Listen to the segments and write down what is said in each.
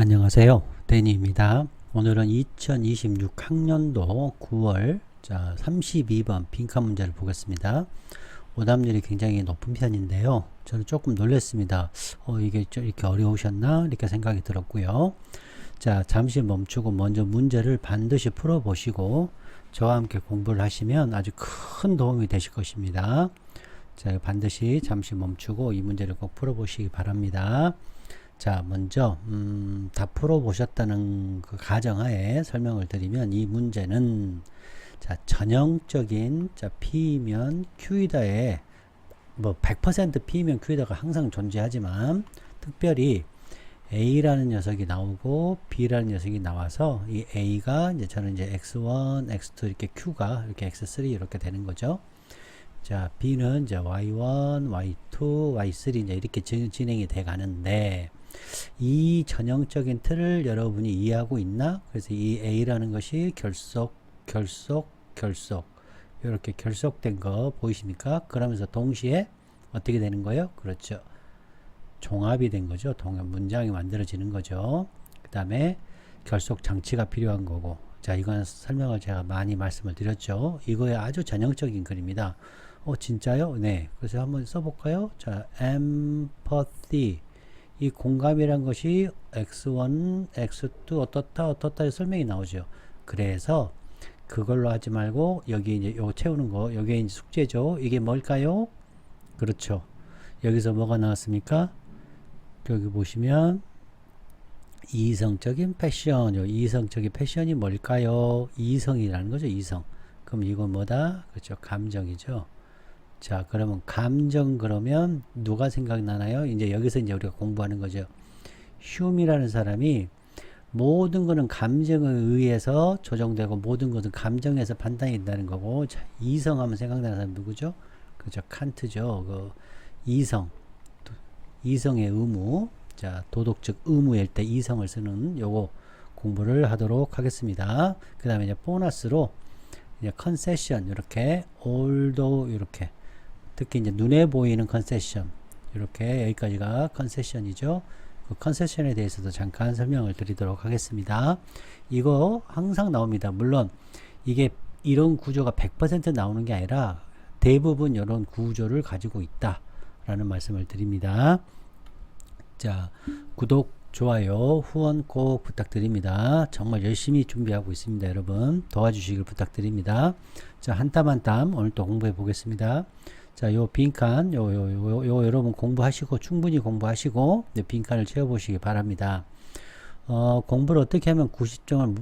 안녕하세요. 데니입니다. 오늘은 2026학년도 9월 32번 빈칸 문제를 보겠습니다. 오답률이 굉장히 높은 편인데요. 저는 조금 놀랐습니다. 이게 이렇게 어려우셨나? 이렇게 생각이 들었고요. 자, 잠시 멈추고 먼저 문제를 반드시 풀어보시고 저와 함께 공부를 하시면 아주 큰 도움이 되실 것입니다. 자, 반드시 잠시 멈추고 이 문제를 꼭 풀어보시기 바랍니다. 자, 먼저 다 풀어보셨다는 그 가정하에 설명을 드리면 이 문제는 자, 전형적인 P면 Q이다에 뭐 100% P면 Q이다가 항상 존재하지만 특별히 A라는 녀석이 나오고 B라는 녀석이 나와서 이 A가 이제 저는 이제 X1, X2 이렇게 Q가 이렇게 X3 이렇게 되는 거죠. 자, B는 이제 Y1, Y2, Y3 이제 이렇게 진행이 돼 가는데 이 전형적인 틀을 여러분이 이해하고 있나? 그래서 이 A라는 것이 결속 이렇게 결속된 거 보이십니까? 그러면서 동시에 어떻게 되는 거예요? 그렇죠. 종합이 된 거죠. 문장이 만들어지는 거죠. 그 다음에 결속 장치가 필요한 거고. 자, 이건 설명을 제가 많이 말씀을 드렸죠. 이거의 아주 전형적인 글입니다. 진짜요? 네. 그래서 한번 써볼까요? 자, empathy. 이 공감이란 것이 X1, X2 어떻다 설명이 나오죠. 그래서 그걸로 하지 말고 여기 이제 요 채우는 거, 여기 이제 숙제죠. 이게 뭘까요? 그렇죠. 여기서 뭐가 나왔습니까? 여기 보시면 이성적인 패션, 이성적인 패션이 뭘까요? 이성이라는 거죠. 이성. 그럼 이건 뭐다? 그렇죠. 감정이죠. 자, 그러면 감정 그러면 누가 생각나나요? 이제 여기서 이제 우리가 공부하는 거죠. 흉이라는 사람이 모든 거는 감정에 의해서 조정되고 모든 것은 감정에서 판단이 된다는 거고. 자, 이성하면 생각나는 사람 누구죠? 그죠. 칸트죠. 그 이성의 의무. 자, 도덕적 의무일 때 이성을 쓰는 요거 공부를 하도록 하겠습니다. 그 다음에 이제 보너스로 이제 컨세션 이렇게 올도 이렇게 특히 이제 눈에 보이는 컨세션 이렇게 여기까지가 컨세션이죠. 그 컨세션에 대해서도 잠깐 설명을 드리도록 하겠습니다. 이거 항상 나옵니다. 물론 이게 이런 구조가 100% 나오는 게 아니라 대부분 이런 구조를 가지고 있다 라는 말씀을 드립니다. 자, 구독, 좋아요, 후원 꼭 부탁드립니다. 정말 열심히 준비하고 있습니다. 여러분 도와주시길 부탁드립니다. 자, 한 땀 한 땀 오늘 또 공부해 보겠습니다. 자, 요 빈칸 요 여러분 공부하시고 충분히 공부하시고 빈칸을 채워보시기 바랍니다. 공부를 어떻게 하면 90점을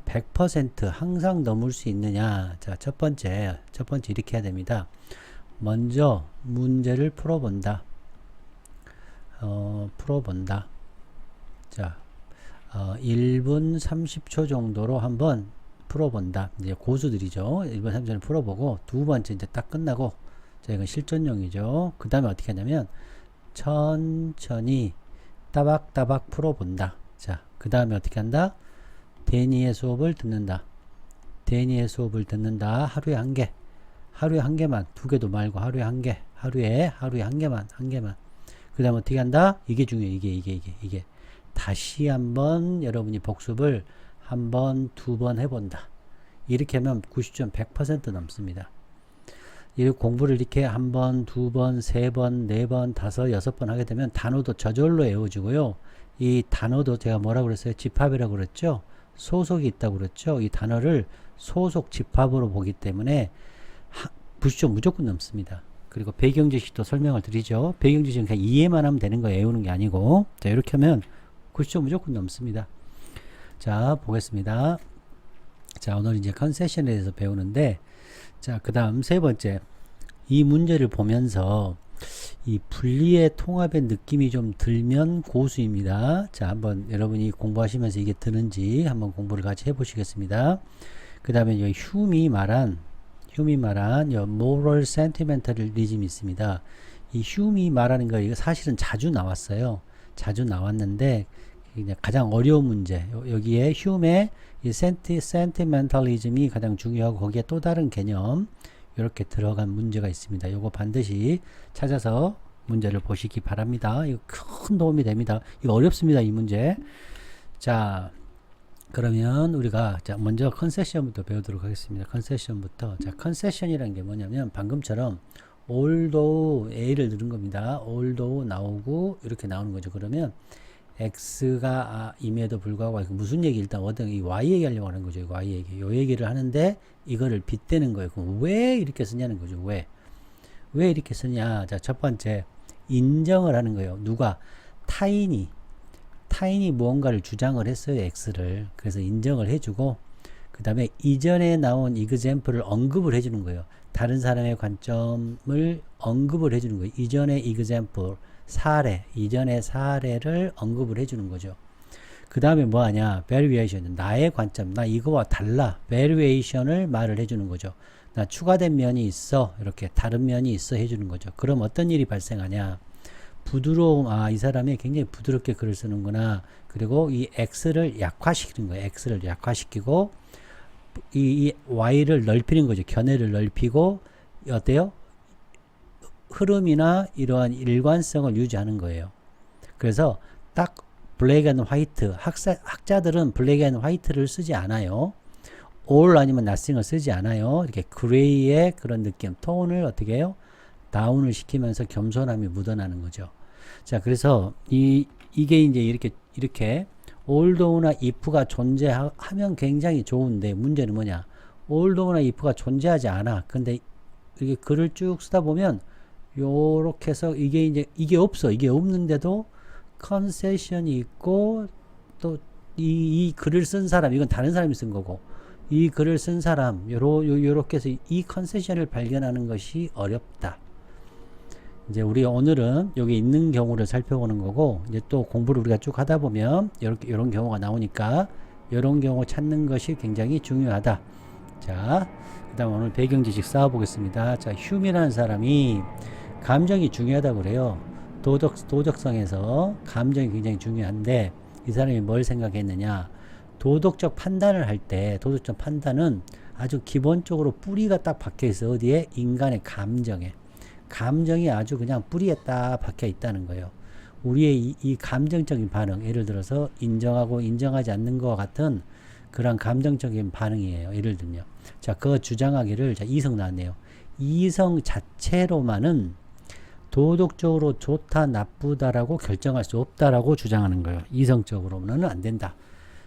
100% 항상 넘을 수 있느냐? 자, 첫 번째 이렇게 해야 됩니다. 먼저 문제를 풀어본다. 자, 1분 30초 정도로 한번 풀어본다. 이제 고수들이죠. 1분 30초를 풀어보고 두 번째 이제 딱 끝나고 자, 이건 실전용이죠. 그 다음에 어떻게 하냐면 천천히 따박따박 풀어본다. 자, 그 다음에 어떻게 한다? 데니의 수업을 듣는다. 하루에 한 개. 하루에 한 개만. 두 개도 말고 하루에 한 개. 하루에 한 개만. 그 다음에 어떻게 한다? 이게 중요해. 이게. 다시 한번 여러분이 복습을 한 번, 두 번 해본다. 이렇게 하면 90점 100% 넘습니다. 이 공부를 이렇게 한 번, 두 번, 세 번, 네 번, 다섯, 여섯 번 하게 되면 단어도 저절로 외워지고요. 이 단어도 제가 뭐라고 그랬어요? 집합이라고 그랬죠? 소속이 있다고 그랬죠? 이 단어를 소속 집합으로 보기 때문에 90점 무조건 넘습니다. 그리고 배경지식도 설명을 드리죠. 배경지식은 그냥 이해만 하면 되는 거예요. 외우는 게 아니고. 자, 이렇게 하면 90점 무조건 넘습니다. 자, 보겠습니다. 자, 오늘 이제 컨세션에 대해서 배우는데, 자, 그 다음 세 번째. 이 문제를 보면서 이 분리의 통합의 느낌이 좀 들면 고수입니다. 자, 한번 여러분이 공부하시면서 이게 드는지 한번 공부를 같이 해보시겠습니다. 그 다음에 휴미 말한 moral sentimentalism이 있습니다. 이 휴미 말하는 거 이거 사실은 자주 나왔어요. 자주 나왔는데 가장 어려운 문제. 여기에 휴메의 이 sentimentalism이 가장 중요하고 거기에 또 다른 개념 이렇게 들어간 문제가 있습니다. 요거 반드시 찾아서 문제를 보시기 바랍니다. 이거 큰 도움이 됩니다. 이거 어렵습니다. 이 문제. 자, 그러면 우리가 자 먼저 컨세션부터 배우도록 하겠습니다. 컨세션부터. 자, 컨세션이라는 게 뭐냐면 방금처럼 although a를 넣은 겁니다. although 나오고 이렇게 나오는 거죠. 그러면 x가 임에도 불구하고 무슨 얘기 일단 어떤 이 y 얘기하려고 하는 거죠. y 얘기. 요 얘기를 하는데 이거를 빗대는 거예요. 그럼 왜 이렇게 쓰냐는 거죠. 왜 이렇게 쓰냐? 자, 첫 번째 인정을 하는 거예요. 누가? 타인이 무언가를 주장을 했어요. x를. 그래서 인정을 해주고 그 다음에 이전에 나온 example을 언급을 해주는 거예요. 다른 사람의 관점을 언급을 해주는 거예요. 이전의 example, 이전의 사례를 언급을 해주는 거죠. 그 다음에 뭐 하냐? variation, 나의 관점, 나 이거와 달라. variation을 말을 해주는 거죠. 나 추가된 면이 있어. 이렇게 다른 면이 있어 해주는 거죠. 그럼 어떤 일이 발생하냐? 부드러움, 이 사람이 굉장히 부드럽게 글을 쓰는구나. 그리고 이 x를 약화시키는 거예요. x를 약화시키고 이 y를 넓히는 거죠. 견해를 넓히고 어때요? 흐름이나 이러한 일관성을 유지하는 거예요. 그래서 딱 블랙 앤 화이트, 학자들은 블랙 앤 화이트를 쓰지 않아요. all 아니면 nothing을 쓰지 않아요. 이렇게 그레이의 그런 느낌, 톤을 어떻게 해요? 다운을 시키면서 겸손함이 묻어나는 거죠. 자, 그래서 이게 이제 이렇게 although나 if가 존재하면 굉장히 좋은데 문제는 뭐냐? althogh나 if가 존재하지 않아. 근데 이게 글을 쭉 쓰다 보면 요렇게 해서 이게 없어. 이게 없는데도 컨세션이 있고 또 이 글을 쓴 사람, 이건 다른 사람이 쓴 거고 이 글을 쓴 사람 요렇게 해서 이 컨세션을 발견하는 것이 어렵다. 이제 우리 오늘은 여기 있는 경우를 살펴보는 거고 이제 또 공부를 우리가 쭉 하다 보면 이런 경우가 나오니까 이런 경우 찾는 것이 굉장히 중요하다. 자, 그 다음 오늘 배경 지식 쌓아보겠습니다. 자, 휴미라는 사람이 감정이 중요하다고 그래요. 도덕성에서 감정이 굉장히 중요한데 이 사람이 뭘 생각했느냐? 도덕적 판단을 할 때 도덕적 판단은 아주 기본적으로 뿌리가 딱 박혀 있어. 어디에? 인간의 감정에. 감정이 아주 그냥 뿌리에 딱 박혀 있다는 거예요. 우리의 이 감정적인 반응, 예를 들어서 인정하고 인정하지 않는 것과 같은 그런 감정적인 반응이에요. 예를 들면 자, 그거 주장하기를 자, 이성 나왔네요. 이성 자체로만은 도덕적으로 좋다 나쁘다라고 결정할 수 없다라고 주장하는 거예요. 이성적으로는 안 된다.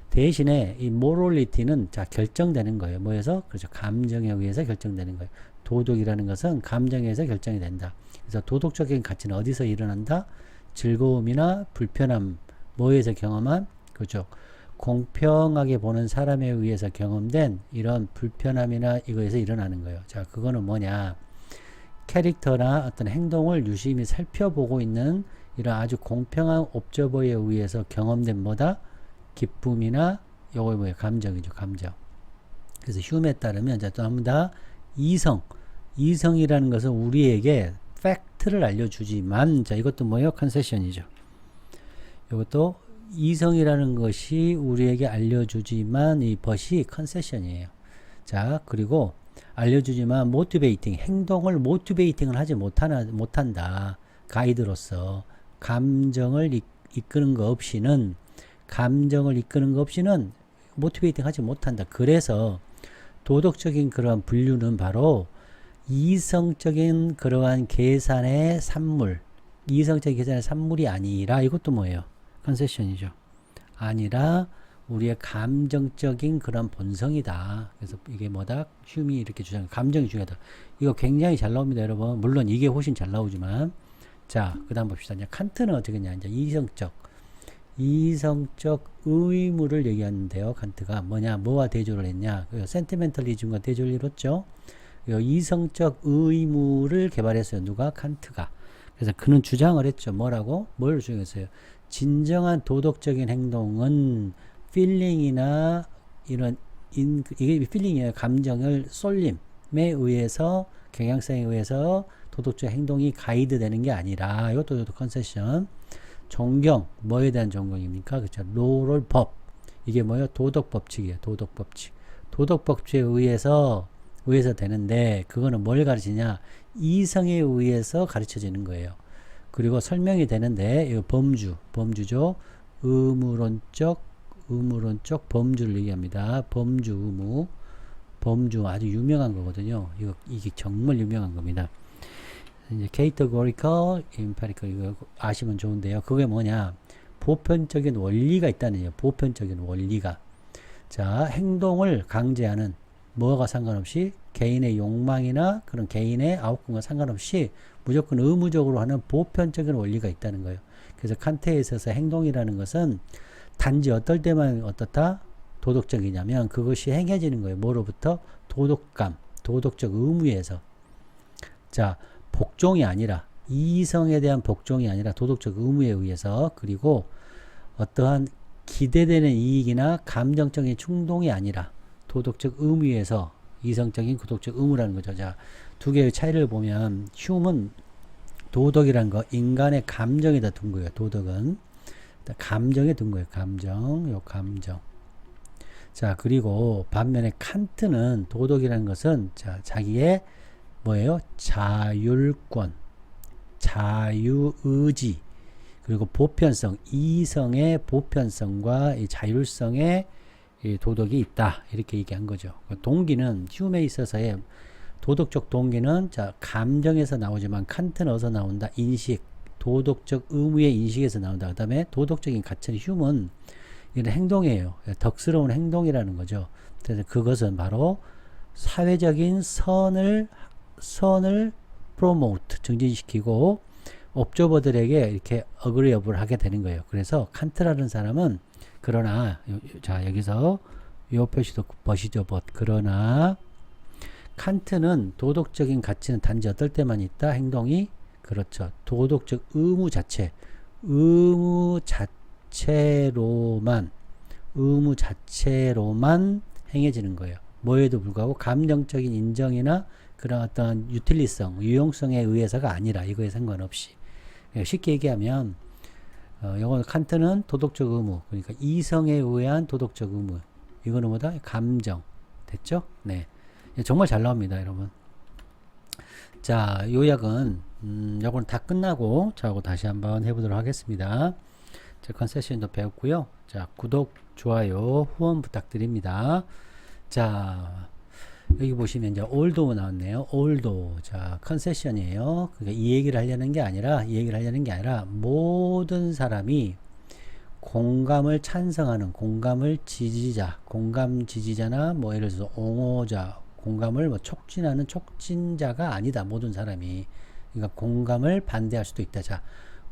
대신에 이 morality는 자, 결정되는 거예요. 뭐에서? 그렇죠. 감정에 의해서 결정되는 거예요. 도덕이라는 것은 감정에 의해서 결정이 된다. 그래서 도덕적인 가치는 어디서 일어난다? 즐거움이나 불편함, 뭐에서 경험한? 그렇죠. 공평하게 보는 사람에 의해서 경험된 이런 불편함이나 이거에서 일어나는 거예요. 자, 그거는 뭐냐? 캐릭터나 어떤 행동을 유심히 살펴보고 있는 이런 아주 공평한 옵저버에 의해서 경험된 뭐다? 기쁨이나 요거 뭐예요? 감정이죠. 감정. 그래서 휴메에 따르면 자, 또 한 번 더 이성이라는 것은 우리에게 팩트를 알려주지만 자, 이것도 뭐예요? 컨세션이죠. 이것도 이성이라는 것이 우리에게 알려주지만 이 벗이 컨세션이에요. 자, 그리고 알려주지만 모티베이팅, 행동을 모티베이팅을 하지 못한다. 가이드로서 감정을 이끄는 거 없이는 모티베이팅 하지 못한다. 그래서 도덕적인 그러한 분류는 바로 이성적인 그러한 계산의 산물, 이성적인 계산의 산물이 아니라 이것도 뭐예요? 컨세션이죠. 아니라 우리의 감정적인 그런 본성이다. 그래서 이게 뭐다? 휴미 이렇게 주장해. 감정이 중요하다. 이거 굉장히 잘 나옵니다, 여러분. 물론 이게 훨씬 잘 나오지만. 자, 그 다음 봅시다. 이제 칸트는 어떻게 했냐? 이제 이성적 의무를 얘기하는데요. 칸트가 뭐냐? 뭐와 대조를 했냐? 센티멘털리즘과 대조를 이뤘죠. 이성적 의무를 개발했어요. 누가? 칸트가. 그래서 그는 주장을 했죠. 뭐라고? 뭘 주장했어요? 진정한 도덕적인 행동은 필링이나 이게 필링이에요. 감정을 쏠림에 의해서 경향성에 의해서 도덕적 행동이 가이드 되는 게 아니라 이것도 컨세션. 존경, 뭐에 대한 존경입니까? 그렇죠. 로럴 법. 이게 뭐예요? 도덕 법칙이에요. 도덕 법칙. 도덕 법칙에 의해서 되는데 그거는 뭘 가르치냐? 이성에 의해서 가르쳐지는 거예요. 그리고 설명이 되는데 이거 범주죠. 의무론적 범주를 얘기합니다. 범주 아주 유명한 거거든요. 이게 정말 유명한 겁니다. 이제 categorical, empirical 이거 아시면 좋은데요. 그게 뭐냐? 보편적인 원리가 있다는 얘기예요. 보편적인 원리가. 자, 행동을 강제하는 뭐가 상관없이 개인의 욕망이나 그런 개인의 아웃컴과 상관없이 무조건 의무적으로 하는 보편적인 원리가 있다는 거예요. 그래서 칸트에 있어서 행동이라는 것은 단지 어떨 때만 어떻다? 도덕적이냐면 그것이 행해지는 거예요. 뭐로부터? 도덕감, 도덕적 의무에서. 자, 복종이 아니라 이성에 대한 복종이 아니라 도덕적 의무에 의해서 그리고 어떠한 기대되는 이익이나 감정적인 충동이 아니라 도덕적 의무에서 이성적인 도덕적 의무라는 거죠. 자, 두 개의 차이를 보면 휴먼 도덕이라는 거 인간의 감정에다 둔 거예요. 도덕은 감정에 둔 거예요. 감정. 자, 그리고 반면에 칸트는 도덕이라는 것은 자, 자기의 뭐예요? 자율권, 자유의지, 그리고 보편성, 이성의 보편성과 이 자율성의 이 도덕이 있다. 이렇게 얘기한 거죠. 동기는 휴메에 있어서의 도덕적 동기는 자, 감정에서 나오지만 칸트는 어디서 나온다? 인식, 도덕적 의무의 인식에서 나온다. 그 다음에 도덕적인 가치는 휴먼, 이런 행동이에요. 덕스러운 행동이라는 거죠. 그래서 그것은 바로 사회적인 선을 프로모트, 증진시키고 옵저버들에게 이렇게 어그리업을 하게 되는 거예요. 그래서 칸트라는 사람은 그러나 자, 여기서 요 표시도 보시죠. 그러나 칸트는 도덕적인 가치는 단지 어떨 때만 있다. 행동이 그렇죠. 도덕적 의무 자체로만 행해지는 거예요. 뭐에도 불구하고 감정적인 인정이나 그런 어떤 유틸리성, 유용성에 의해서가 아니라 이거에 상관없이. 쉽게 얘기하면 영어 칸트는 도덕적 의무, 그러니까 이성에 의한 도덕적 의무. 이거는 뭐다? 감정. 됐죠? 네. 정말 잘 나옵니다, 여러분. 자, 요약은 요건 다 끝나고 저하고 다시 한번 해보도록 하겠습니다. 자, 컨세션도 배웠고요. 자, 구독, 좋아요, 후원 부탁드립니다. 자, 여기 보시면 이제 올도 나왔네요. 올도. 자, 컨세션이에요. 그러니까 이 얘기를 하려는 게 아니라 모든 사람이 공감을 찬성하는 공감 지지자나 뭐 예를 들어서 옹호자, 공감을 뭐 촉진하는 촉진자가 아니다. 모든 사람이. 그러니까 공감을 반대할 수도 있다. 자,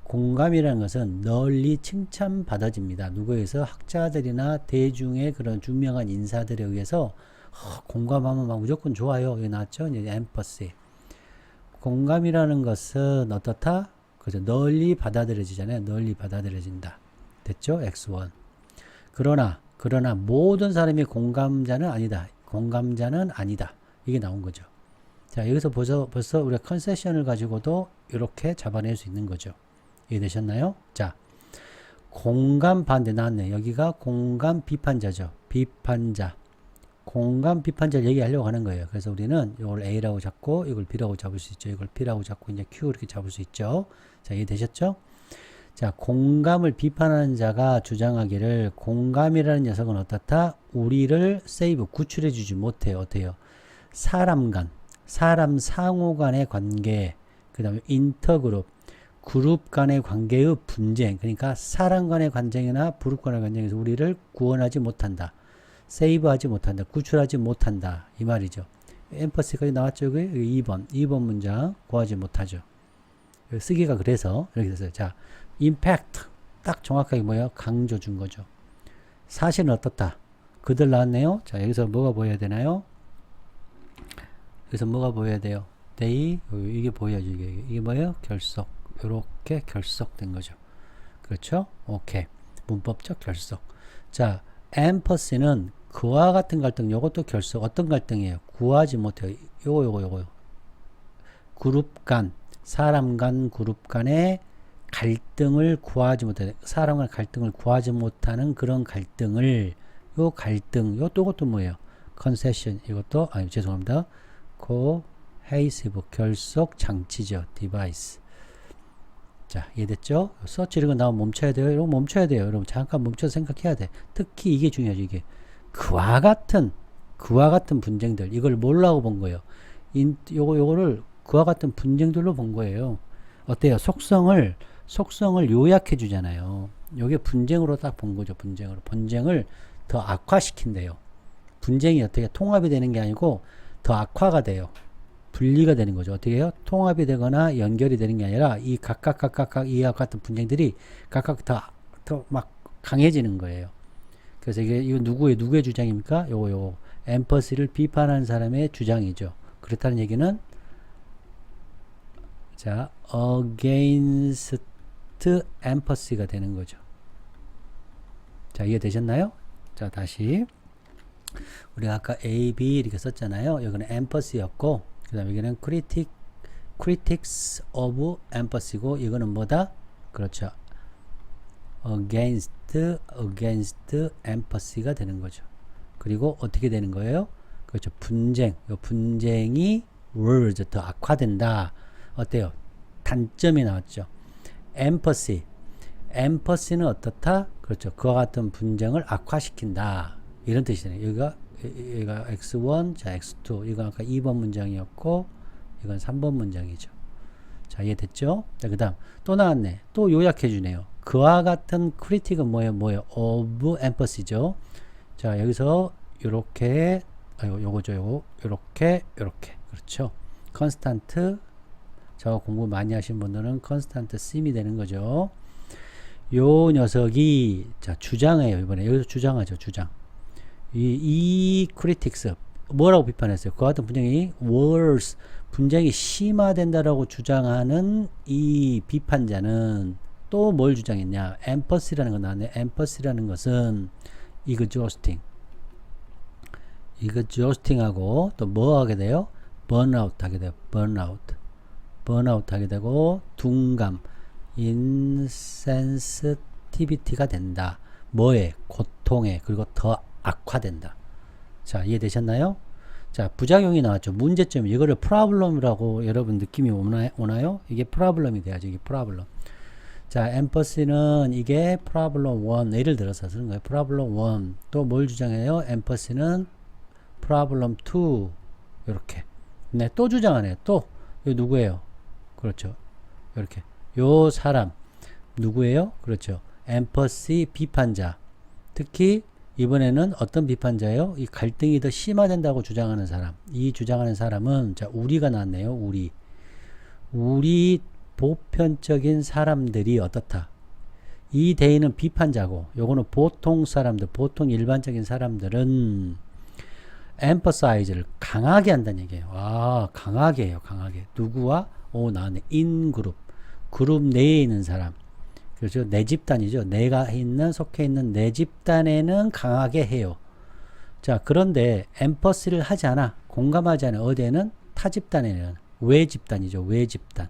공감이라는 것은 널리 칭찬받아집니다. 누구에서? 학자들이나 대중의 그런 유명한 인사들에 의해서 공감하면 막 무조건 좋아요. 여기 나왔죠? 이제 엠퍼시. 공감이라는 것은 어떻다? 그죠? 널리 받아들여지잖아요. 널리 받아들여진다. 됐죠? X1. 그러나 모든 사람이 공감자는 아니다. 이게 나온 거죠. 자, 여기서 벌써 우리가 컨세션을 가지고도 이렇게 잡아낼 수 있는 거죠. 이해되셨나요? 자, 공감 반대 나왔네. 여기가 공감 비판자죠. 비판자. 공감 비판자를 얘기하려고 하는 거예요. 그래서 우리는 이걸 A라고 잡고 이걸 B라고 잡을 수 있죠. 이걸 P라고 잡고 이제 Q 이렇게 잡을 수 있죠. 자, 이해되셨죠? 자, 공감을 비판하는 자가 주장하기를 공감이라는 녀석은 어떻다? 우리를 세이브, 구출해 주지 못해요. 어때요? 사람 상호 간의 관계, 그 다음에 인터그룹, 그룹 간의 관계의 분쟁, 그러니까 사람 간의 관쟁이나 그룹 간의 관쟁에서 우리를 구원하지 못한다. 세이브하지 못한다. 구출하지 못한다. 이 말이죠. 엠퍼시까지 나왔죠. 2번 문장 구하지 못하죠. 쓰기가 그래서 이렇게 됐어요. 자, 임팩트 딱 정확하게 뭐예요? 강조 준 거죠. 사실은 어떻다? 그들 나왔네요. 자, 여기서 뭐가 보여야 되나요? 여기서 뭐가 보여야 돼요? they 이게 보여야죠. 이게 뭐예요? 결속. 이렇게 결속된 거죠. 그렇죠? 오케이. 문법적 결속. 자, 엠퍼시는 그와 같은 갈등, 요것도 결속. 어떤 갈등이에요? 구하지 못해요. 요거요. 그룹 간, 사람 간, 그룹 간의 갈등을 구하지 못해. 사람 간 갈등을 구하지 못하는 그런 갈등을, 요 갈등, 요것도 뭐예요? 컨세션, 이것도, 죄송합니다. cohesive, 결속 장치죠. device. 자, 이해됐죠? 서치 이런 거 나오면 멈춰야 돼요. 여러분 멈춰야 돼요. 여러분 잠깐 멈춰서 생각해야 돼. 특히 이게 중요하죠. 이게 그와 같은 분쟁들, 이걸 뭘로 본 거예요? 요거를 그와 같은 분쟁들로 본 거예요. 어때요? 속성을 요약해 주잖아요. 요게 분쟁으로 딱 본 거죠. 분쟁을 더 악화시킨대요. 분쟁이 어떻게 통합이 되는 게 아니고 더 악화가 돼요. 분리가 되는 거죠. 어떻게 해요? 통합이 되거나 연결이 되는 게 아니라 이 각각 이와 같은 분쟁들이 각각 더 막 강해지는 거예요. 그래서 이거 누구의 주장입니까? 요거 엠퍼시를 비판하는 사람의 주장이죠. 그렇다는 얘기는 자, against empathy가 되는 거죠. 자, 이해되셨나요? 자, 다시 우리가 아까 A, B 이렇게 썼잖아요. 여기는 empathy였고 그 다음에 여기는 critics of empathy고 이거는 뭐다? 그렇죠. against empathy가 되는 거죠. 그리고 어떻게 되는 거예요? 그렇죠. 분쟁이 worse 더 악화된다. 어때요? 단점이 나왔죠. empathy는 어떻다? 그렇죠. 그와 같은 분쟁을 악화시킨다. 이런 뜻이네요. 여기가 x1, 자 x2. 이건 아까 2번 문장이었고 이건 3번 문장이죠. 자, 이해됐죠? 자, 그 다음 또 나왔네. 또 요약해 주네요. 그와 같은 critic은 뭐예요? of empathy죠. 자, 여기서 요렇게 요거죠. 요렇게 그렇죠. constant, 저 공부 많이 하신 분들은 constant sim이 되는 거죠. 요 녀석이 자 주장해요. 이번에 여기서 주장하죠. 주장. 이 critics 뭐라고 비판했어요? 그와 같은 분쟁이 worse, 분쟁이 심화된다라고 주장하는 이 비판자는 또 뭘 주장했냐? empathy라는 거 나왔네. empathy라는 것은 exhausting하고 또 뭐 하게 돼요? burnout 하게 돼요. burnout 하게 되고 둔감, insensitivity가 된다. 뭐에? 고통에. 그리고 더 악화된다. 자, 이해되셨나요? 자, 부작용이 나왔죠. 문제점. 이거를 problem이라고 여러분 느낌이 오나요? 이게 problem이 돼야죠. 이게 problem. 자, empathy는 이게 problem 1. 예를 들어서 쓰는 거예요. problem 1. 또 뭘 주장해요? empathy는 problem 2. 이렇게. 네, 또 주장하네요. 또. 이거 누구예요? 그렇죠. 이렇게. 요 사람. 누구예요? 그렇죠. empathy 비판자. 특히 이번에는 어떤 비판자예요? 이 갈등이 더 심화된다고 주장하는 사람. 이 주장하는 사람은 자, 우리가 나왔네요. 우리 보편적인 사람들이 어떻다? 이 대의는 비판자고 요거는 보통 사람들, 보통 일반적인 사람들은 emphasize를 강하게 한다는 얘기예요. 아, 강하게 해요. 강하게. 누구와? 나네. 인그룹. 그룹 내에 있는 사람. 그렇죠. 내 집단이죠. 내가 속해 있는 내 집단에는 강하게 해요. 자, 그런데 empathy를 하지 않아. 공감하지 않아. 어디에는? 타 집단에는. 외 집단이죠. 외 집단.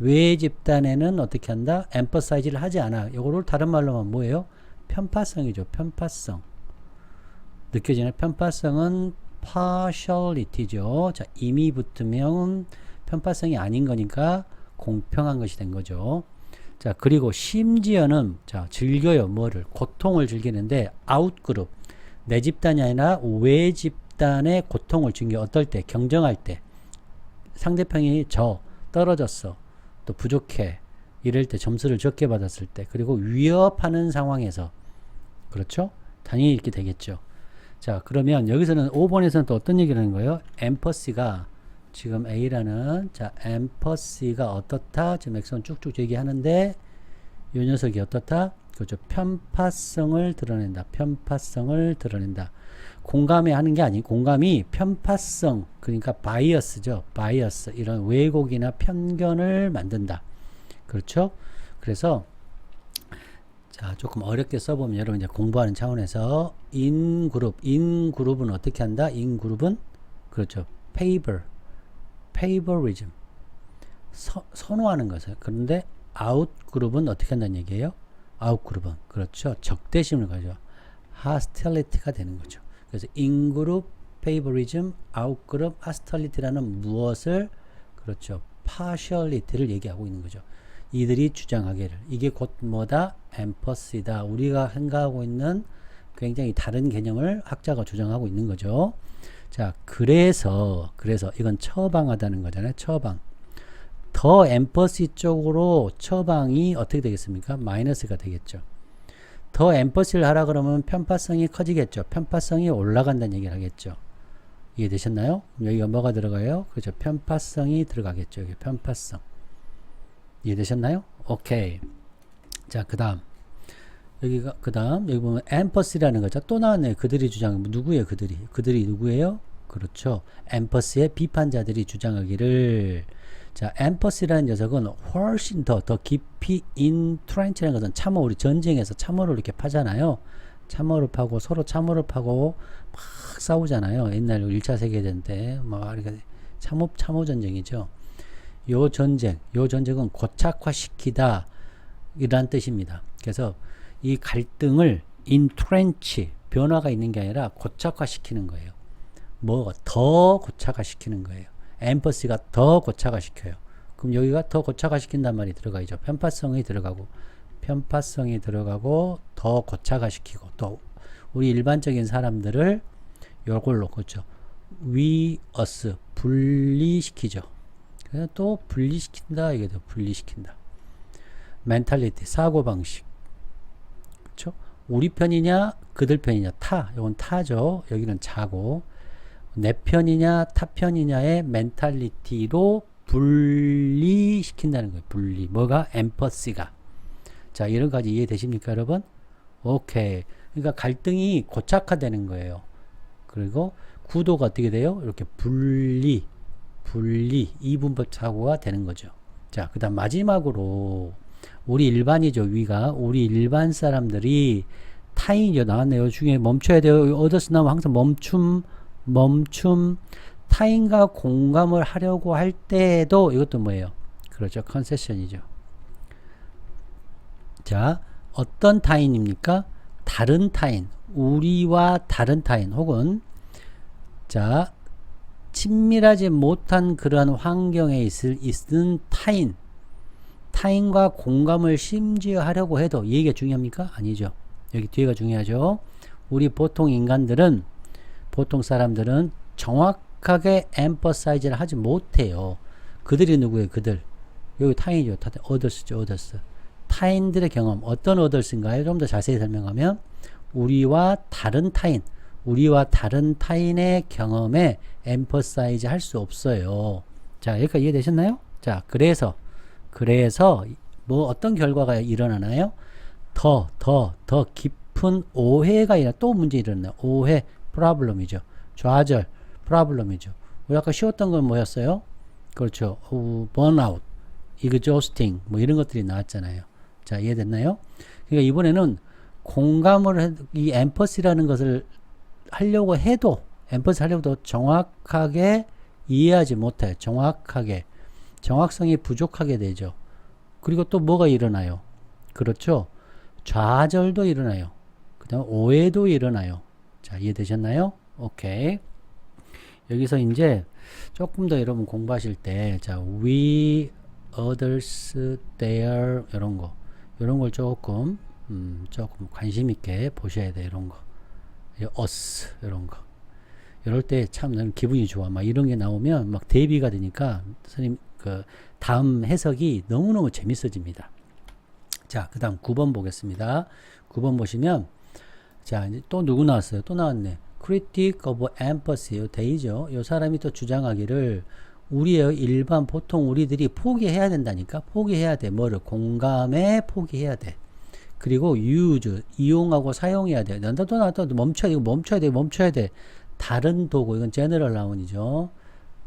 외 집단에는 어떻게 한다? emphasize를 하지 않아. 이거를 다른 말로 하면 뭐예요? 편파성이죠. 편파성. 느껴지나요? 편파성은 partiality죠. 자, 이미 붙으면 편파성이 아닌 거니까 공평한 것이 된 거죠. 자, 그리고 심지어는 자, 즐겨요. 뭐를? 고통을 즐기는데 아웃그룹. 내 집단이 아니라 외 집단의 고통을 즐겨. 어떨 때? 경쟁할 때. 상대편이 떨어졌어. 또 부족해. 이럴 때 점수를 적게 받았을 때. 그리고 위협하는 상황에서. 그렇죠? 당연히 이렇게 되겠죠. 자, 그러면 여기서는 5번에서는 또 어떤 얘기를 하는 거예요? empathy가 지금 A라는 자, empathy가 어떻다? 지금 X는 쭉쭉 얘기하는데 이 녀석이 어떻다? 그렇죠. 편파성을 드러낸다. 편파성을 드러낸다. 공감이 하는 게 아니고 공감이 편파성, 그러니까 바이어스죠. 바이어스. 이런 왜곡이나 편견을 만든다. 그렇죠? 그래서 자, 조금 어렵게 써보면 여러분 이제 공부하는 차원에서 인그룹은 어떻게 한다? 인그룹은 그렇죠. favorism 선호하는 것을. 그런데 아웃그룹은 어떻게 한다는 얘기예요? 아웃그룹은 그렇죠. 적대심을 가져 hostility가 되는 거죠. 그래서 인그룹 favorism, 아웃그룹 hostility라는 무엇을 그렇죠. partiality를 얘기하고 있는 거죠. 이들이 주장하기를. 이게 곧 뭐다? 엠퍼시다. 우리가 생각하고 있는 굉장히 다른 개념을 학자가 주장하고 있는 거죠. 자, 그래서 이건 처방하다는 거잖아요. 처방. 더 엠퍼시 쪽으로 처방이 어떻게 되겠습니까? 마이너스가 되겠죠. 더 엠퍼시를 하라 그러면 편파성이 커지겠죠. 편파성이 올라간다는 얘기를 하겠죠. 이해되셨나요? 여기가 뭐가 들어가요? 그렇죠. 편파성이 들어가겠죠. 여기 편파성. 이해되셨나요? 오케이. 자, 그 다음. 여기 보면 엠퍼시라는 거죠. 또 나왔네요. 그들이 주장, 누구예요, 그들이? 그들이 누구예요? 그렇죠. 엠퍼시의 비판자들이 주장하기를. 자, 엠퍼시라는 녀석은 훨씬 더 깊이 인트렌치라는 것은 참호, 우리 전쟁에서 참호를 이렇게 파잖아요. 참호를 파고, 서로 참호를 파고 막 싸우잖아요. 옛날 1차 세계대전 때. 막 이렇게 참호 전쟁이죠. 요 전쟁은 고착화시키다. 이란 뜻입니다. 그래서 이 갈등을 인트렌치, 변화가 있는 게 아니라 고착화시키는 거예요. 뭐 더 고착화시키는 거예요. 엠퍼시가 더 고착화시켜요. 그럼 여기가 더 고착화시킨단 말이 들어가죠. 편파성이 들어가고 더 고착화시키고 또 우리 일반적인 사람들을 요걸로 그렇죠. we, us 분리시키죠. 그래서 또 분리시킨다. 이게 더 분리시킨다. 멘탈리티, 사고방식. 그렇죠? 우리 편이냐 그들 편이냐 타. 이건 타죠. 여기는 자고. 내 편이냐 타 편이냐의 멘탈리티로 분리시킨다는 거예요. 분리. 뭐가? 엠퍼시가. 자, 이런 가지 이해되십니까, 여러분? 오케이. 그러니까 갈등이 고착화되는 거예요. 그리고 구도가 어떻게 돼요? 이렇게 분리, 이분법 사고가 되는 거죠. 자, 그 다음 마지막으로 우리 일반이죠. 위가 우리 일반 사람들이 타인이요. 나왔네요. 중에 멈춰야 돼요. 어더스 나오면 항상 멈춤. 타인과 공감을 하려고 할 때에도 이것도 뭐예요? 그렇죠. 컨세션이죠. 자, 어떤 타인입니까? 다른 타인. 우리와 다른 타인 혹은 자, 친밀하지 못한 그러한 환경에 있는 타인과 공감을 심지어 하려고 해도 이 얘기가 중요합니까? 아니죠. 여기 뒤에가 중요하죠. 우리 보통 사람들은 정확하게 엠퍼사이즈를 하지 못해요. 그들이 누구예요? 그들. 여기 타인이죠. 어더스죠. 어더스. 타인들의 경험. 어떤 어더스인가요? 좀 더 자세히 설명하면 우리와 다른 타인의 경험에 엠퍼사이즈 할 수 없어요. 자, 여기까지 이해되셨나요? 자, 그래서 뭐 어떤 결과가 일어나나요? 더 깊은 오해가 또 문제 일어나요. 오해, 프로블럼이죠. 좌절, 프로블럼이죠. 우리 아까 쉬웠던 건 뭐였어요? 그렇죠. 번아웃, exhausting, 뭐 이런 것들이 나왔잖아요. 자, 이해됐나요? 그러니까 이번에는 이 엠퍼시라는 것을 하려고 해도 정확하게 이해하지 못해요. 정확성이 부족하게 되죠. 그리고 또 뭐가 일어나요? 그렇죠. 좌절도 일어나요. 그 다음 오해도 일어나요. 자, 이해되셨나요? 오케이. 여기서 이제 조금 더 여러분 공부하실 때, 자, we, others, their, 이런 걸 조금 관심 있게 보셔야 돼요. 이런 거. us, 이런 거. 이럴 때 참 나는 기분이 좋아. 막 이런 게 나오면 막 대비가 되니까 선생님 다음 해석이 너무너무 재밌어집니다. 자, 그 다음 9번 보겠습니다. 9번 보시면 자, 이제 또 누구 나왔어요? 또 나왔네. critic of empathy. 대이죠. 이 사람이 또 주장하기를 보통 우리들이 포기해야 된다니까. 포기해야 돼. 뭐를? 공감에 포기해야 돼. 그리고 use, 이용하고 사용해야 돼. 나도 멈춰야 돼. 다른 도구, 이건 general noun이죠.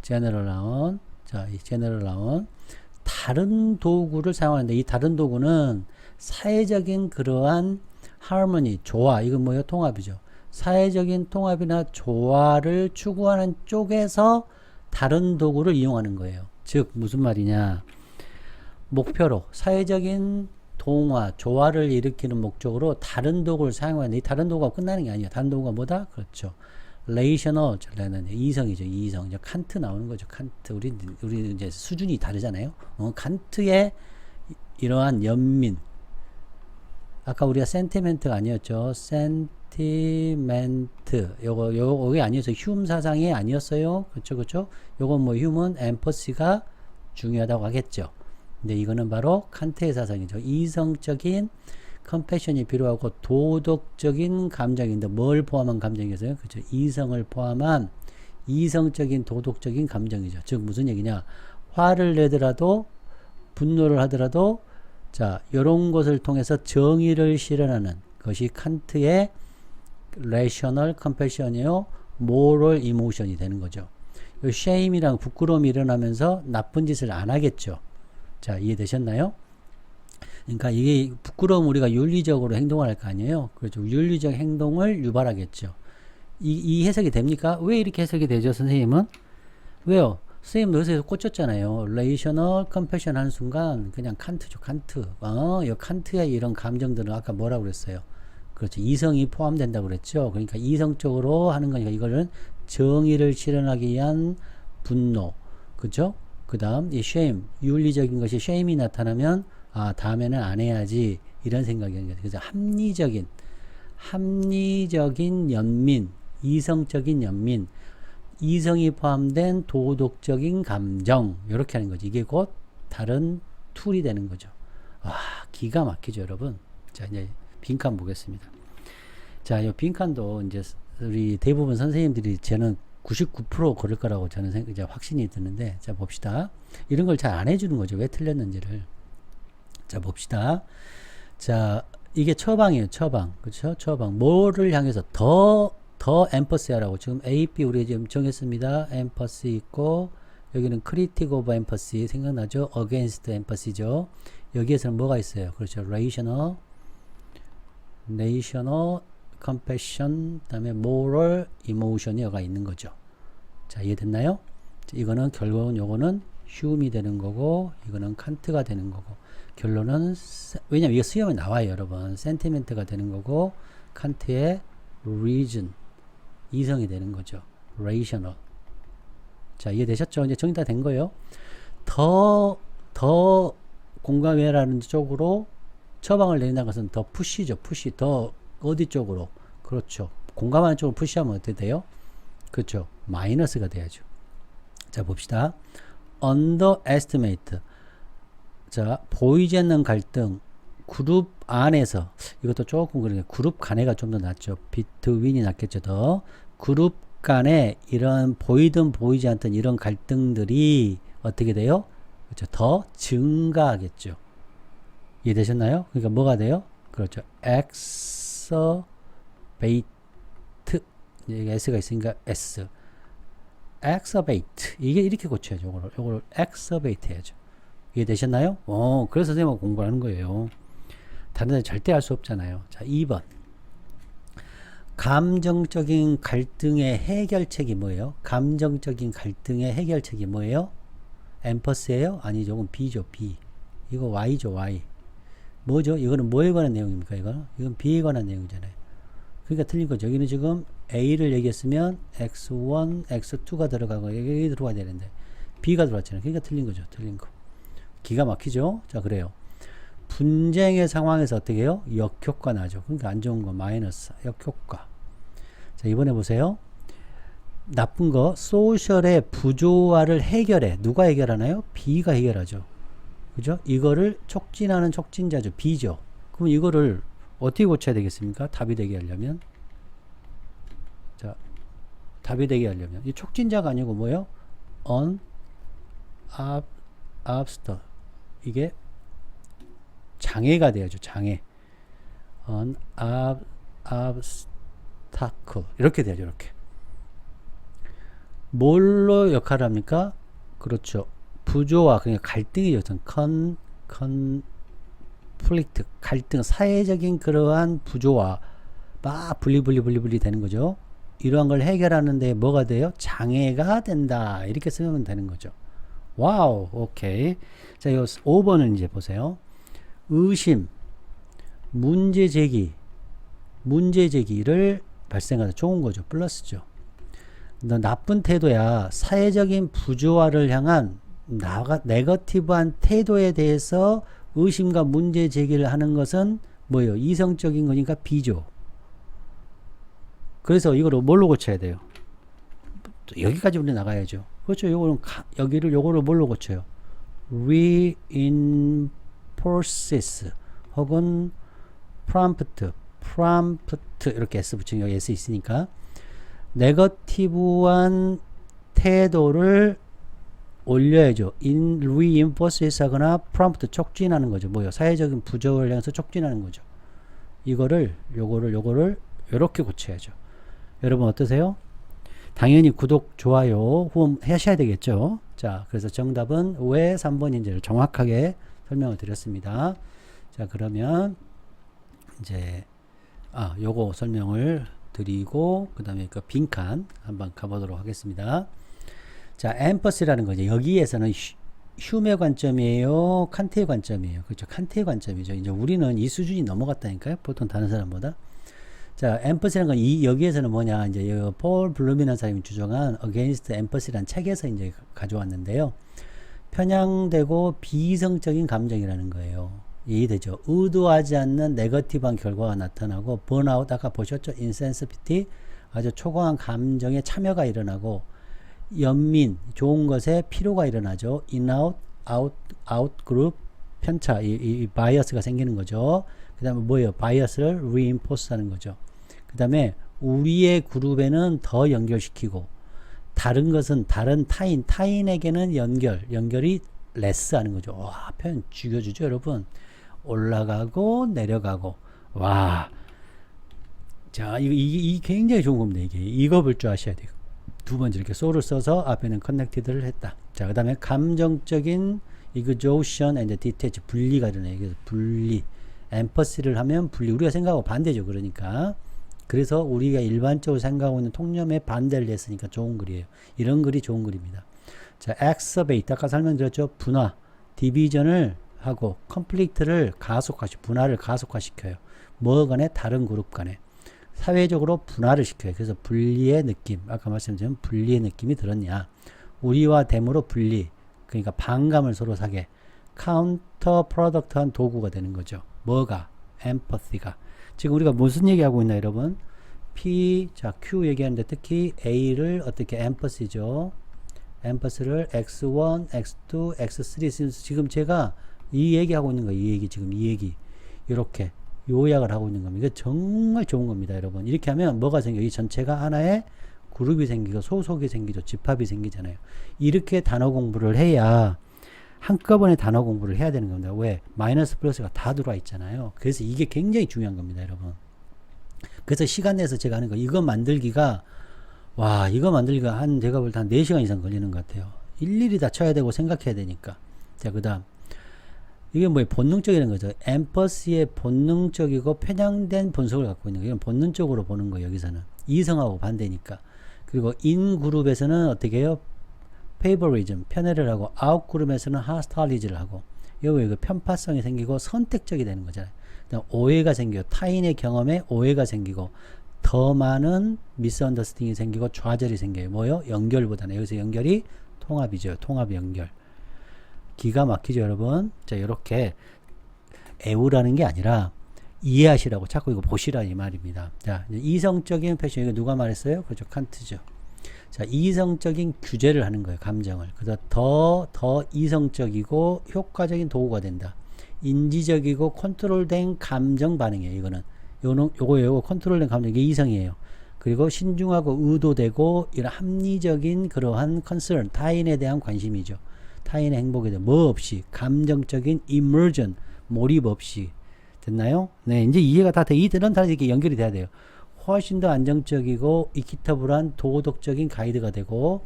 general noun. 자, 이 general noun. 다른 도구를 사용하는데 이 다른 도구는 사회적인 그러한 harmony, 조화, 이건 뭐예요? 통합이죠. 사회적인 통합이나 조화를 추구하는 쪽에서 다른 도구를 이용하는 거예요. 즉 무슨 말이냐? 목표로 사회적인 조화를 일으키는 목적으로 다른 도구를 사용하는데 이 다른 도구가 끝나는 게 아니에요. 다른 도구가 뭐다? 그렇죠. 레이셔널, 이성이죠. 이성. 이제 칸트 나오는 거죠. 칸트. 우리 이제 수준이 다르잖아요. 칸트의 이러한 연민. 아까 우리가 센티멘트가 아니었죠. 센티멘트. 요게 아니었어요. 휴음 사상이 아니었어요. 그쵸. 요건 뭐 휴먼 엠퍼시가 중요하다고 하겠죠. 근데 이거는 바로 칸트의 사상이죠. 이성적인 컴패션이 필요하고 도덕적인 감정인데 뭘 포함한 감정이겠어요? 그렇죠. 이성을 포함한 이성적인 도덕적인 감정이죠. 즉 무슨 얘기냐? 화를 내더라도 분노를 하더라도 자, 요런 것을 통해서 정의를 실현하는 것이 칸트의 rational compassion이요, moral emotion이 되는 거죠. 요 shame이랑 부끄러움이 일어나면서 나쁜 짓을 안 하겠죠. 자, 이해되셨나요? 그러니까 이게 부끄러움 우리가 윤리적으로 행동을 할 거 아니에요. 그렇죠. 윤리적 행동을 유발하겠죠. 이 해석이 됩니까? 왜 이렇게 해석이 되죠, 선생님은? 왜요? 선생님도 여기서 꽂혔잖아요. relational compassion 하는 순간 그냥 칸트죠, 칸트. 이 칸트의 이런 감정들은 아까 뭐라고 그랬어요? 그렇죠. 이성이 포함된다고 그랬죠. 그러니까 이성적으로 하는 거니까 이거는 정의를 실현하기 위한 분노. 그죠? 그 다음, 이 shame, 윤리적인 것이 shame이 나타나면, 아, 다음에는 안 해야지. 이런 생각이는 거죠. 그래서 합리적인 연민, 이성적인 연민, 이성이 포함된 도덕적인 감정, 이렇게 하는 거죠. 이게 곧 다른 툴이 되는 거죠. 와, 기가 막히죠, 여러분. 자, 이제 빈칸 보겠습니다. 자, 이 빈칸도 이제 우리 대부분 선생님들이 저는 99% 고를 거라고 저는 이제 확신이 드는데, 자, 봅시다. 이런 걸 잘 안 해주는 거죠. 왜 틀렸는지를. 자, 봅시다. 자, 이게 처방이에요, 처방. 그렇죠? 처방. 뭐를 향해서 더 엠퍼시하라고. 지금 A, B 우리 지금 정했습니다. 엠퍼시 있고, 여기는 critic of empathy 생각나죠? against empathy죠. 여기에서는 뭐가 있어요? 그렇죠. rational compassion, 그 다음에 moral emotion이가 있는 거죠. 자, 이해됐나요? 자, 이거는 결국은 요거는 휴움이 되는 거고, 이거는 칸트가 되는 거고, 결론은, 왜냐면 이게 수염에 나와요, 여러분. 센티멘트가 되는 거고, 칸트의 reason, 이성이 되는 거죠. rational. 자, 이해되셨죠? 이제 정리 다 된 거예요. 더 공감해라는 쪽으로 처방을 내린다는 것은 더 푸시죠. 푸시. 더 어디 쪽으로? 그렇죠. 공감하는 쪽으로 푸시하면 어떻게 돼요? 그렇죠. 마이너스가 돼야죠. 자, 봅시다. underestimate. 자, 보이지 않는 갈등. 그룹 안에서, 이것도 조금 그러네. 그룹 간에가 좀 더 낫죠. between이 낫겠죠. 더. 그룹 간에 이런 보이든 보이지 않든 이런 갈등들이 어떻게 돼요? 그렇죠. 더 증가하겠죠. 이해되셨나요? 그러니까 뭐가 돼요? 그렇죠. exacerbate. 여기 s가 있으니까 s. exacerbate. 이게 이렇게 고쳐야죠. 요거를 exacerbate 해야죠. 이해되셨나요? 그래서 선생님하고 공부하는 거예요. 다른 데 절대 할 수 없잖아요. 자, 2번. 감정적인 갈등의 해결책이 뭐예요? 감정적인 갈등의 해결책이 뭐예요? 엠퍼스예요? 아니죠. 이건 B죠. B. 이거 Y죠. Y. 뭐죠? 이거는 뭐에 관한 내용입니까? 이건 B에 관한 내용이잖아요. 그러니까 틀린 거죠. 여기는 지금 A를 얘기했으면 X1, X2가 들어가고 여기 들어가야 되는데 B가 들어왔잖아요. 그러니까 틀린 거죠. 틀린 거. 기가 막히죠? 자, 그래요. 분쟁의 상황에서 어떻게 해요? 역효과 나죠. 그러니까 안 좋은 거 마이너스 역효과. 자, 이번에 보세요. 나쁜 거 소셜의 부조화를 해결해. 누가 해결하나요? B가 해결하죠. 그죠? 이거를 촉진하는 촉진자죠. B죠. 그럼 이거를 어떻게 고쳐야 되겠습니까? 답이 되게 하려면. 자, 답이 되게 하려면 이 촉진자가 아니고 뭐예요? obstacle. 이게 장애가 돼야죠. 장애. obstacle. 이렇게 돼야죠. 이렇게. 뭘로 역할을 합니까? 그렇죠. 부조화, 그러니까 갈등이죠. conflict, 갈등, 사회적인 그러한 부조화, 막 분리 되는 거죠. 이러한 걸 해결하는데 뭐가 돼요? 장애가 된다. 이렇게 쓰면 되는 거죠. 와우, 오케이. 자, 요 5번을 이제 보세요. 의심, 문제제기를 발생하다. 좋은 거죠. 플러스죠. 너 나쁜 태도야. 사회적인 부조화를 향한 네거티브한 태도에 대해서 의심과 문제 제기를 하는 것은 뭐예요? 이성적인 거니까 B죠. 그래서 이거를 뭘로 고쳐야 돼요? 여기까지 우리 나가야죠. 그렇죠. 요거는 요거를 뭘로 고쳐요? reinforces 혹은 prompt 이렇게 S 붙인 여기 S 있으니까 네거티브한 태도를 올려야죠. reinforces 하거나 prompt 촉진하는 거죠. 뭐요? 사회적인 부조를 향해서 촉진하는 거죠. 요거를 요렇게 고쳐야죠. 여러분 어떠세요? 당연히 구독, 좋아요, 후원 하셔야 되겠죠. 자, 그래서 정답은 왜 3번인지를 정확하게 설명을 드렸습니다. 자, 그러면 이제 요거 설명을 드리고 그 다음에 그 빈칸 한번 가보도록 하겠습니다. 자, 엠퍼스라는 거죠. 여기에서는 휴메 관점이에요, 칸트의 관점이에요. 그렇죠. 칸트의 관점이죠. 이제 우리는 이 수준이 넘어갔다니까요. 보통 다른 사람보다. 자, 엠퍼시라는 건 여기에서는 뭐냐, 이제 폴 블룸이라는 사람이 주장한 Against Empathy라는 책에서 이제 가져왔는데요. 편향되고 비이성적인 감정이라는 거예요. 이해되죠? 의도하지 않는 네거티브한 결과가 나타나고, 번아웃, 아까 보셨죠? 인센시티비티, 아주 초과한 감정에 참여가 일어나고, 연민, 좋은 것에 피로가 일어나죠. 인아웃, 아웃그룹, 편차, 이 바이어스가 생기는 거죠. 그 다음에 뭐예요? 바이어스를 reinforce 하는 거죠. 그 다음에 우리의 그룹에는 더 연결시키고, 다른 것은 다른 타인에게는 연결이 less 하는 거죠. 와, 표현 죽여주죠, 여러분. 올라가고, 내려가고. 와. 자, 이게 굉장히 좋은 겁니다, 이거 볼 줄 아셔야 돼요. 두 번째 이렇게 so를 써서 앞에는 connected를 했다. 자, 그 다음에 감정적인 exhaustion and detach, 분리가 일어나요. 그래서 분리. 엠퍼시를 하면 분리. 우리가 생각하고 반대죠. 그러니까. 그래서 우리가 일반적으로 생각하고 있는 통념에 반대를 했으니까 좋은 글이에요. 이런 글이 좋은 글입니다. 자, exacerbate. 아까 설명드렸죠. 분화. 디비전을 하고 컴플릭트를 분화를 가속화시켜요. 뭐 간에? 다른 그룹 간에. 사회적으로 분화를 시켜요. 그래서 분리의 느낌. 아까 말씀드린 분리의 느낌이 들었냐. 우리와 댐으로 분리. 그러니까 반감을 서로 사게. 카운터 프로덕트한 도구가 되는 거죠. 뭐가? 엠퍼시가. 지금 우리가 무슨 얘기하고 있나 여러분? Q 얘기하는데 특히 A를 어떻게 엠퍼시죠. 엠퍼시를 X1, X2, X3 지금 제가 이 얘기하고 있는 거예요. 이 얘기. 이렇게 요약을 하고 있는 겁니다. 이거 정말 좋은 겁니다, 여러분. 이렇게 하면 뭐가 생겨요? 이 전체가 하나의 그룹이 생기고 소속이 생기죠. 집합이 생기잖아요. 이렇게 단어 공부를 해야 한꺼번에 단어 공부를 해야 되는 겁니다. 왜? 마이너스 플러스가 다 들어와 있잖아요. 그래서 이게 굉장히 중요한 겁니다, 여러분. 그래서 시간 내서 제가 하는 거, 이거 만들기가 제가 볼 때 한 4시간 이상 걸리는 것 같아요. 일일이 다 쳐야 되고 생각해야 되니까. 자, 그 다음. 이게 뭐예요? 본능적이라는 거죠. 엠퍼시의 본능적이고 편향된 분석을 갖고 있는 거예요. 이건 본능적으로 보는 거예요, 여기서는. 이성하고 반대니까. 그리고 인 그룹에서는 어떻게 해요? 페이버리즘, 편애를 하고, 아웃 그룹에서는 하스탈리즈를 하고, 여기 그 편파성이 생기고 선택적이 되는 거잖아요. 그다음 오해가 생겨요. 타인의 경험에 오해가 생기고, 더 많은 미스언더스팅이 생기고 좌절이 생겨요. 뭐요? 연결보다는. 여기서 연결이 통합이죠. 통합 연결. 기가 막히죠, 여러분. 자, 이렇게 애우라는 게 아니라 이해하시라고 자꾸 이거 보시라 이 말입니다. 자, 이성적인 패션, 이거 누가 말했어요? 그렇죠, 칸트죠. 자, 이성적인 규제를 하는 거예요, 감정을. 그래서 더 이성적이고 효과적인 도구가 된다. 인지적이고 컨트롤된 감정 반응이에요, 이거는. 요거 컨트롤된 감정, 이게 이성이에요. 그리고 신중하고 의도되고 이런 합리적인 그러한 컨서런, 타인에 대한 관심이죠. 타인의 행복에 대해 뭐 없이 감정적인 immersion, 몰입 없이. 됐나요? 네, 이제 이해가 다 돼. 이들은 다 이렇게 연결이 돼야 돼요. 훨씬 더 안정적이고 이키터블한 도덕적인 가이드가 되고,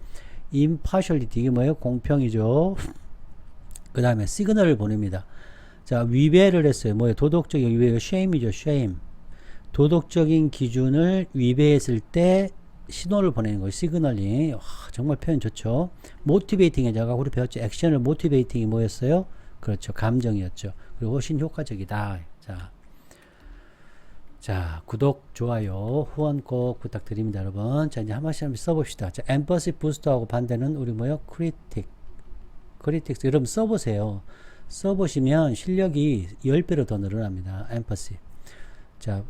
impartiality, 이게 뭐예요? 공평이죠. 그 다음에 시그널을 보냅니다. 자, 위배를 했어요. 뭐예요? 도덕적인 위배가 shame이죠. shame. 도덕적인 기준을 위배했을 때 신호를 보내는 거예요. 시그널링. 정말 표현 좋죠. 모티베이팅에 제가 우리 배웠죠. 액션을 모티베이팅이 뭐였어요? 그렇죠. 감정이었죠. 그리고 훨씬 효과적이다. 자, 구독, 좋아요, 후원 꼭 부탁드립니다, 여러분. 자, 이제 한 번씩 써봅시다. 자, 엠퍼시 부스터하고 반대는 우리 뭐요? 크리틱스. 여러분 써보세요. 써보시면 실력이 10배로 더 늘어납니다. empathy. 자,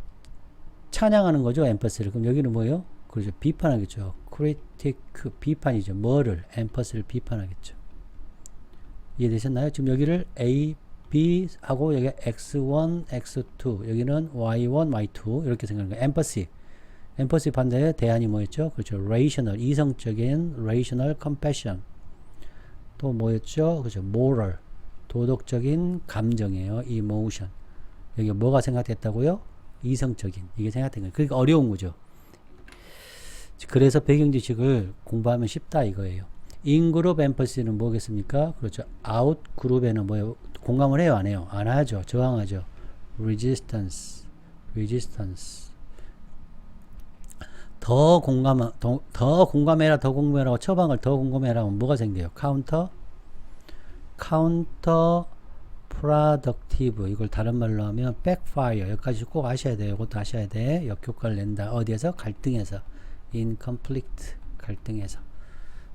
찬양하는 거죠, empathy를. 그럼 여기는 뭐예요? 그렇죠. 비판하겠죠. critic, 비판이죠. 뭐를? empathy를 비판하겠죠. 이해되셨나요? 지금 여기를 A, B 하고 여기 X1, X2, 여기는 Y1, Y2 이렇게 생각하는 거예요. empathy. empathy 반대에 대안이 뭐였죠? 그렇죠. rational, 이성적인 rational compassion. 또 뭐였죠? 그렇죠. moral, 도덕적인 감정이에요. emotion. 여기 뭐가 생각됐다고요? 이성적인. 이게 생각된 거예요. 그러니까 어려운 거죠. 그래서 배경 지식을 공부하면 쉽다 이거예요. 인그룹 엠퍼시는 뭐겠습니까? 그렇죠. 아웃 그룹에는 뭐예요? 공감을 해요, 안 해요? 안 하죠. 저항하죠. resistance. 더 공감해라고 처방을 더 공감해라 하면 뭐가 생겨요? counter productive. 이걸 다른 말로 하면 backfire. 여기까지 꼭 아셔야 돼요. 이것도 아셔야 돼. 역효과를 낸다. 어디에서? 갈등에서. in conflict. 갈등에서.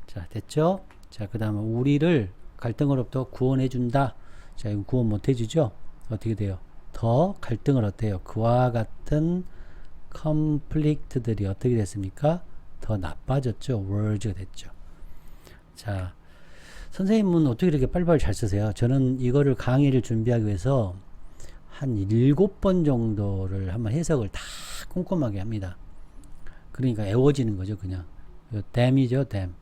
자, 됐죠? 자, 그 다음에 우리를 갈등으로부터 구원해 준다. 자, 이거 구원 못 해주죠? 어떻게 돼요? 더 갈등을 어때요? 그와 같은 conflict들이 어떻게 됐습니까? 더 나빠졌죠? worse가 됐죠. 자, 선생님은 어떻게 이렇게 빨리빨리 잘 쓰세요? 저는 이거를 강의를 준비하기 위해서 한 7번 정도를 한번 해석을 다 꼼꼼하게 합니다. 그러니까 애워지는 거죠, 그냥. dam이죠, dam.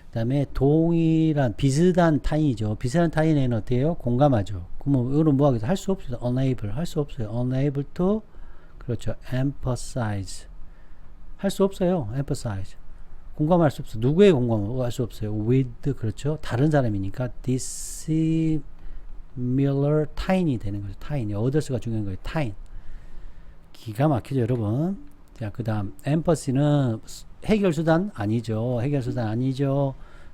그 다음에 동일한, 비슷한 타인이죠. 비슷한 타인에는 어때요? 공감하죠. 그러면 이거는 뭐 하겠어요? 할 수 없어요. unable. 할 수 없어요. unable to, 그렇죠. empathize. 할 수 없어요. empathize. 공감할 수 없어요. 누구의 공감할 수 없어요? with, 그렇죠. 다른 사람이니까 dissimilar 타인이 되는 거죠. 타인. others가 중요한 거예요. 타인. 기가 막히죠, 여러분. 자, 그 다음 empathy는 해결수단 아니죠.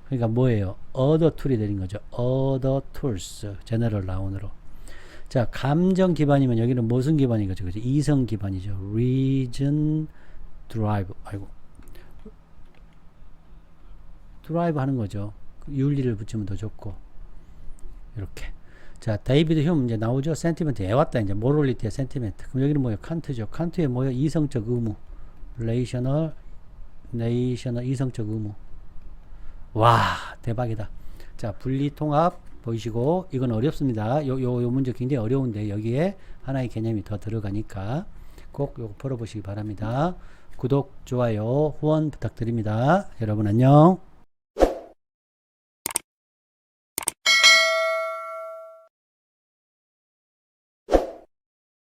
그러니까 뭐예요? other tool이 되는 거죠. other tools. 제너럴 나운으로. 자, 감정 기반이면 여기는 무슨 기반인 거죠? 그죠? 이성 기반이죠. reason drive. 아이고. 드라이브 하는 거죠. 윤리를 붙이면 더 좋고. 이렇게. 자, 데이비드 휴 이제 나오죠. 센티멘트 애왔다. 이제 모럴리티의 센티멘트. 그럼 여기는 뭐예요? 칸트죠. 칸트의 뭐예요? 이성적 의무. 레이셔널 이성적 의무. 와, 대박이다. 자, 분리통합 보이시고 이건 어렵습니다. 요 문제 굉장히 어려운데 여기에 하나의 개념이 더 들어가니까 꼭 요거 풀어보시기 바랍니다. 구독, 좋아요, 후원 부탁드립니다. 여러분 안녕.